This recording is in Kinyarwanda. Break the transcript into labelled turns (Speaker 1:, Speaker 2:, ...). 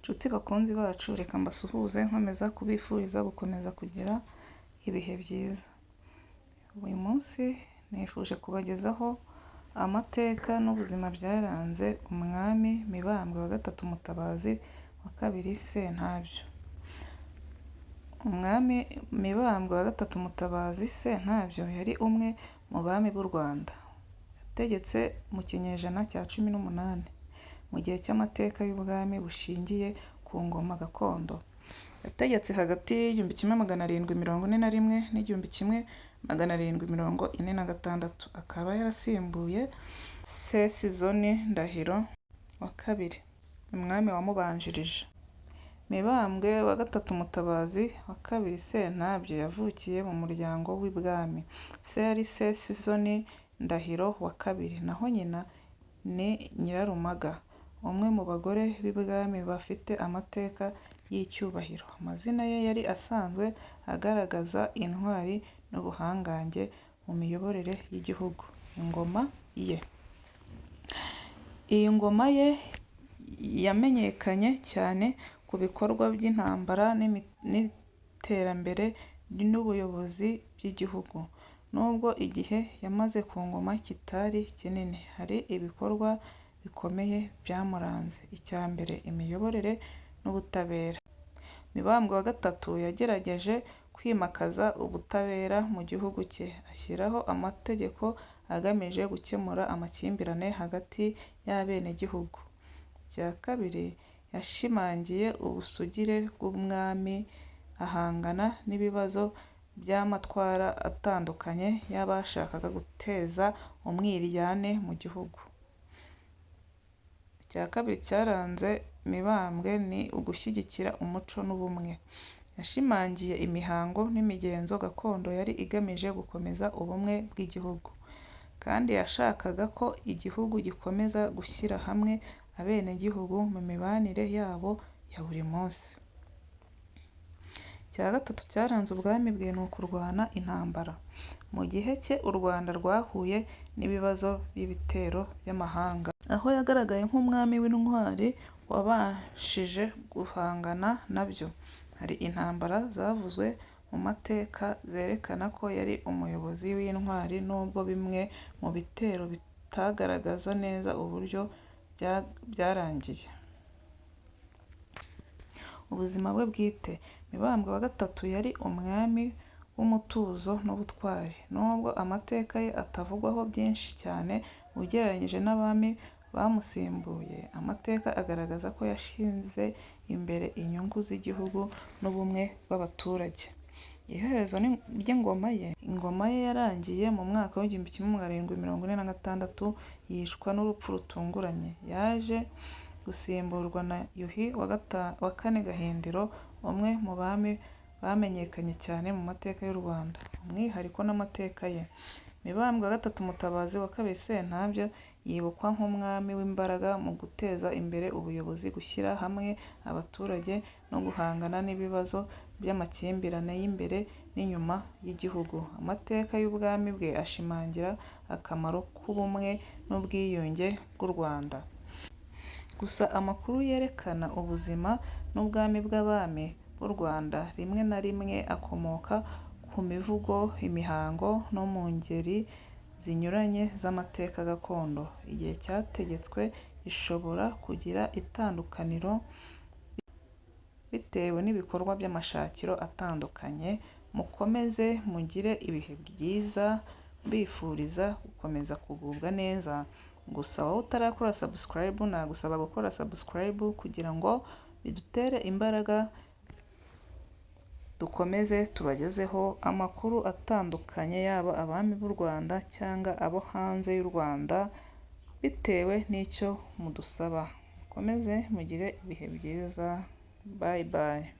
Speaker 1: Nshuti bakunzi bacu, reka mbasuhuze nkomeza kubifuriza gukomeza kugira ibihe byiza. Uyu munsi nifuje kubagezaho amateka n'ubuzima byaranze umwami Mibambwe wa gatatu Mutabazi wa kabiri Sentabyo. Umwami Mibambwe wa gatatu Mutabazi Sentabyo yari umwe mu bami b'u Rwanda. Yategetse mu kinyejana cya 18 mu gihe cy'amateka y'ubwami bushingiye ku ngoma gakondo. Yategetse hagati y'1741 n'1746. Akaba yarasimbuye Sesizoni Ndahiro wa kabiri, umwami wamubanjirije. Mibambwe wa gatatu Mutabazi wa kabiri Sentabyo yavukiye mu muryango w'ibwami. Se yari Sesizoni Ndahiro wa kabiri, naho nyina ni Nyirarumaga, umwe mu bagore b'ibwami bafite amateka y'icyubahiro. Amazina ye yari asanzwe agaragaza intwari n'ubuhangange mu miyoborere y'igihugu. Ingoma ye. Iyi ngoma ye yamenyekanye cyane ku bikorwa by'intambara n'iterambere n'ubuyobozi by'igihugu. Nubwo igihe yamaze ku ngoma kitari kinini, hari ibikorwa bikomeye byamuranze. Icya mbere, imiyoborere n'ubutabera. Mibambwe wa gatatu yagerageje kwimakaza ubutabera mu gihugu cye, ashyiraho amategeko agamije gukemura amakimbirane hagati y'abenegihugu. Icya kabiri, yashimangiye ubusugire bw'umwami, ahangana n'ibibazo by'amatwara atandukanye y'abashakaga guteza umwiryane mu gihugu. Icya kabiri cyaranze Mibambwe ni ugushyigikira umuco n'ubumwe. Yashimangiye imihango n'imigenzo gakondo yari igamije gukomeza ubumwe bw'igihugu, kandi yashakaga ko igihugu gikomeza gushyira hamwe abenegihugu mu mibanire yabo ya buri munsi. Icya gatatu cyaranze ubwami bwe ni ukurwana intambara. Mu gihe cye u Rwanda rwahuye n'ibibazo by'ibitero by'amahanga, aho yagaragaye nk'umwami w'intwari wabashije guhangana nabyo. Hari intambara zavuzwe mu mateka zerekana ko yari umuyobozi w'intwari, nubwo bimwe mu bitero bitagaragaza neza uburyo byarangiye. Ubuzima bwe bwite. Mibambwe wa gatatu yari umwami w'umutuzo n'ubutwari. Nubwo amateka ye atavugwaho byinshi cyane ugereranyije n'abami bamusimbuye, amateka agaragaza ko yashyize imbere inyungu z'igihugu n'ubumwe bw'abaturage. Iherezo ry'ingoma ye. Ingoma ye yarangiye mu mwaka w'1746, yicwa n'urupfu rutunguranye. Yaje gusimburwa na Yuhi wa kane Gahindiro, umwe mu bami bamenyekanye cyane mu mateka y'u Rwanda. Umwihariko n'amateka ye. Mibambwe wa gatatu Mutabazi wa kabiri Sentabyo yibukwa nk'umwami w'imbaraga mu guteza imbere ubuyobozi, gushyira hamwe abaturage no guhangana n'ibibazo by'amakimbirane y'imbere n'inyuma y'igihugu. Amateka y'ubwami bwe ashimangira akamaro k'ubumwe n'ubwiyunge bw'u Rwanda. Gusa amakuru yerekana ubuzima n'ubwami bw'abami b'u Rwanda rimwe na rimwe akomoka ku mivugo, imihango no mu ngeri zinyuranye z'amateka gakondo. Igihe cyategetswe gishobora kugira itandukaniro bitewe n'ibikorwa by'amashakiro atandukanye. Mukomeze mugire ibihe byiza, mbifuriza gukomeza kugubwa neza. Gusa wowe utarakora subscribe, nagusaba gukora subscribe kugira ngo bidutere imbaraga, dukomeze tubagezeho amakuru atandukanye, yaba abami b'u Rwanda cyangwa abo hanze y'u Rwanda, bitewe n'icyo mudusaba. Mukomeze mugire ibihe byiza. Bye bye.